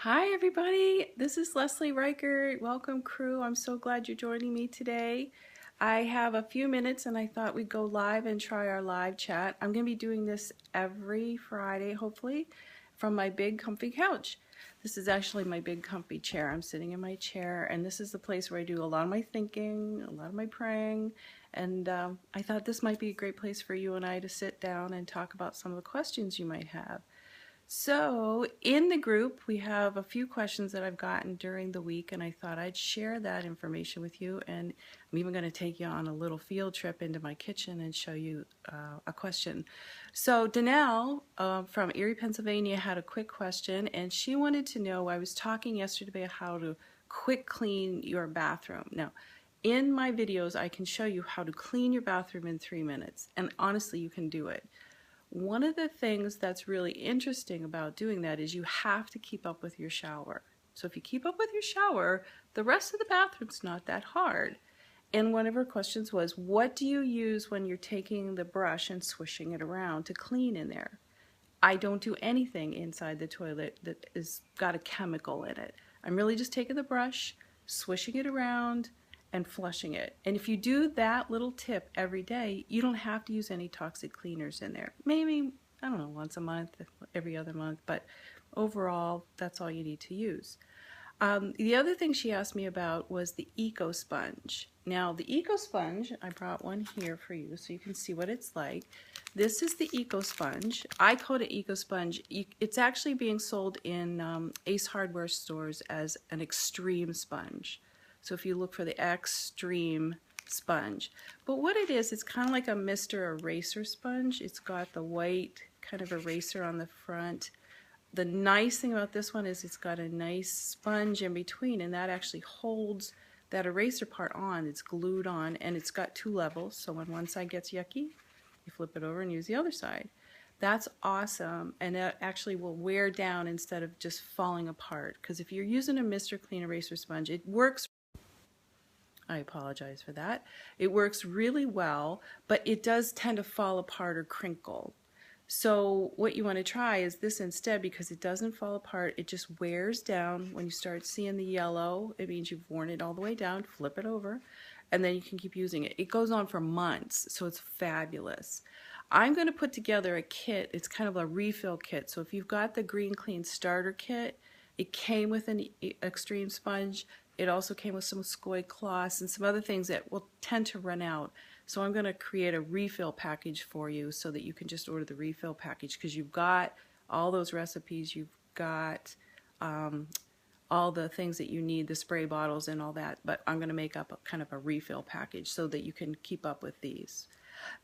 Hi everybody, this is Leslie Reichert. Welcome crew. I'm so glad you're joining me today. I have a few minutes and I thought we'd go live and try our live chat. I'm going to be doing this every Friday, hopefully, from my big comfy couch. This is actually my big comfy chair. I'm sitting in my chair and this is the place where I do a lot of my thinking, a lot of my praying, and I thought this might be a great place for you and I to sit down and talk about some of the questions you might have. So in the group, we have a few questions that I've gotten during the week, and I thought I'd share that information with you. And I'm even going to take you on a little field trip into my kitchen and show you a question. So Danelle from Erie, Pennsylvania had a quick question, and she wanted to know, I was talking yesterday about how to quick clean your bathroom. Now, in my videos, I can show you how to clean your bathroom in 3 minutes, and honestly, you can do it. One of the things that's really interesting about doing that is you have to keep up with your shower. So if you keep up with your shower, the rest of the bathroom's not that hard. And one of her questions was, what do you use when you're taking the brush and swishing it around to clean in there? I don't do anything inside the toilet that is got a chemical in it. I'm really just taking the brush, swishing it around, and flushing it. And if you do that little tip every day, you don't have to use any toxic cleaners in there. Maybe, I don't know, once a month, every other month, but overall, that's all you need to use. The other thing she asked me about was the Eco Sponge. Now, the Eco Sponge, I brought one here for you so you can see what it's like. This is the Eco Sponge. I call it Eco Sponge. It's actually being sold in Ace Hardware stores as an extreme sponge. So if you look for the extreme sponge. But what it is, it's kind of like a Mr. Eraser sponge. It's got the white kind of eraser on the front. The nice thing about this one is it's got a nice sponge in between, and that actually holds that eraser part on. It's glued on, and it's got two levels, so when one side gets yucky, you flip it over and use the other side. That's awesome, and that actually will wear down instead of just falling apart, because if you're using a Mr. Clean Eraser Sponge, it works. I apologize for that. It works really well, but it does tend to fall apart or crinkle. So what you want to try is this instead, because it doesn't fall apart. It just wears down. When you start seeing the yellow, it means you've worn it all the way down. Flip it over, and then you can keep using it. It goes on for months, so it's fabulous. I'm going to put together a kit. It's kind of a refill kit. So if you've got the Green Clean Starter Kit, it came with an extreme sponge. It also came with some scoid cloths and some other things that will tend to run out. So I'm going to create a refill package for you so that you can just order the refill package, because you've got all those recipes, you've got all the things that you need, the spray bottles and all that, but I'm going to make up kind of a refill package so that you can keep up with these.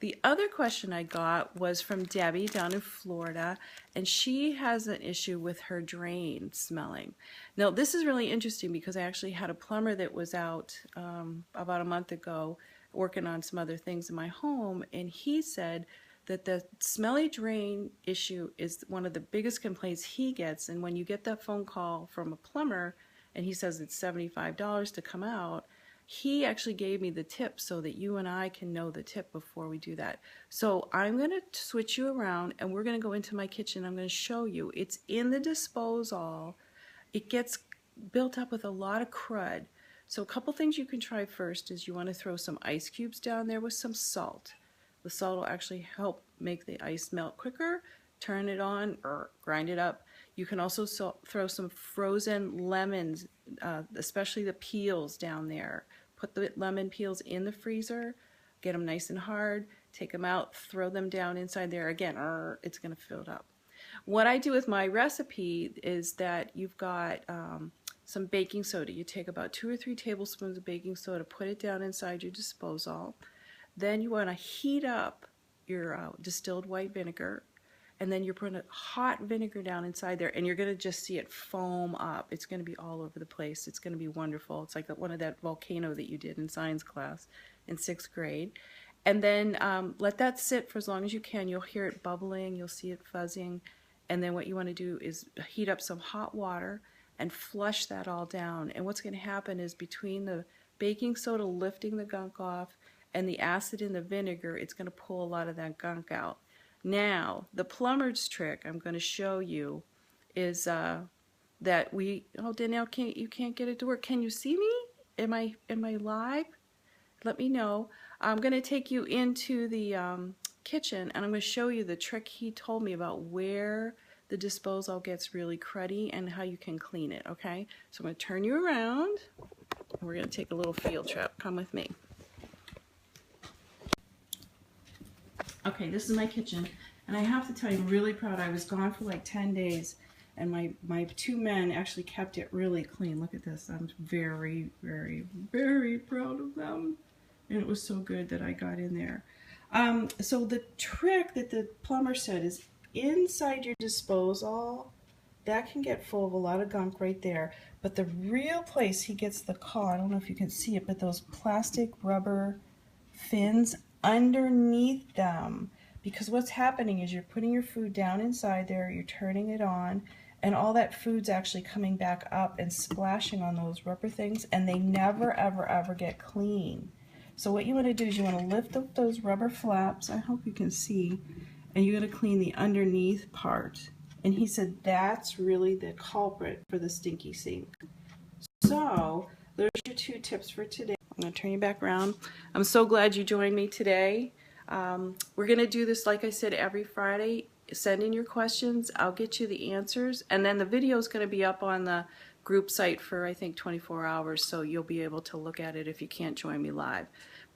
The other question I got was from Debbie down in Florida, and she has an issue with her drain smelling. Now, this is really interesting because I actually had a plumber that was out about a month ago working on some other things in my home, and he said that the smelly drain issue is one of the biggest complaints he gets. And when you get that phone call from a plumber and he says it's $75 to come out, he actually gave me the tip so that you and I can know the tip before we do that. So I'm going to switch you around and we're going to go into my kitchen. I'm going to show you. It's in the disposal. It gets built up with a lot of crud. So a couple things you can try first is you want to throw some ice cubes down there with some salt. The salt will actually help make the ice melt quicker. Turn it on or grind it up. You can also throw some frozen lemons, especially the peels down there. Put the lemon peels in the freezer, get them nice and hard, take them out, throw them down inside there. Again, it's going to fill it up. What I do with my recipe is that you've got some baking soda. You take about 2 or 3 tablespoons of baking soda, put it down inside your disposal. Then you want to heat up your distilled white vinegar, and then you're putting hot vinegar down inside there, and you're going to just see it foam up. It's going to be all over the place. It's going to be wonderful. It's like one of that volcano that you did in science class in 6th grade. And then let that sit for as long as you can. You'll hear it bubbling. You'll see it fuzzing. And then what you want to do is heat up some hot water and flush that all down. And what's going to happen is between the baking soda lifting the gunk off and the acid in the vinegar, it's going to pull a lot of that gunk out. Now, the plumber's trick I'm going to show you is that oh, Danielle, you can't get it to work. Can you see me? Am I live? Let me know. I'm going to take you into the kitchen, and I'm going to show you the trick he told me about where the disposal gets really cruddy and how you can clean it, okay? So I'm going to turn you around, and we're going to take a little field trip. Come with me. Okay, this is my kitchen, and I have to tell you, I'm really proud. I was gone for like 10 days, and my two men actually kept it really clean. Look at this. I'm very, very, very proud of them. And it was so good that I got in there. So the trick that the plumber said is inside your disposal, that can get full of a lot of gunk right there. But the real place he gets the call, I don't know if you can see it, but those plastic rubber fins underneath them. Because what's happening is you're putting your food down inside there, you're turning it on, and all that food's actually coming back up and splashing on those rubber things, and they never, ever, ever get clean. So what you want to do is you want to lift up those rubber flaps, I hope you can see, and you're going to clean the underneath part. And he said that's really the culprit for the stinky sink. So there's your 2 tips for today. I'm going to turn you back around. I'm so glad you joined me today. We're going to do this, like I said, every Friday. Send in your questions. I'll get you the answers. And then the video is going to be up on the group site for, I think, 24 hours, so you'll be able to look at it if you can't join me live.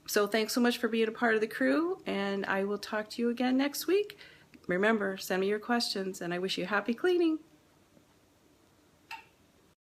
So thanks so much for being a part of the crew, and I will talk to you again next week. Remember, send me your questions, and I wish you happy cleaning.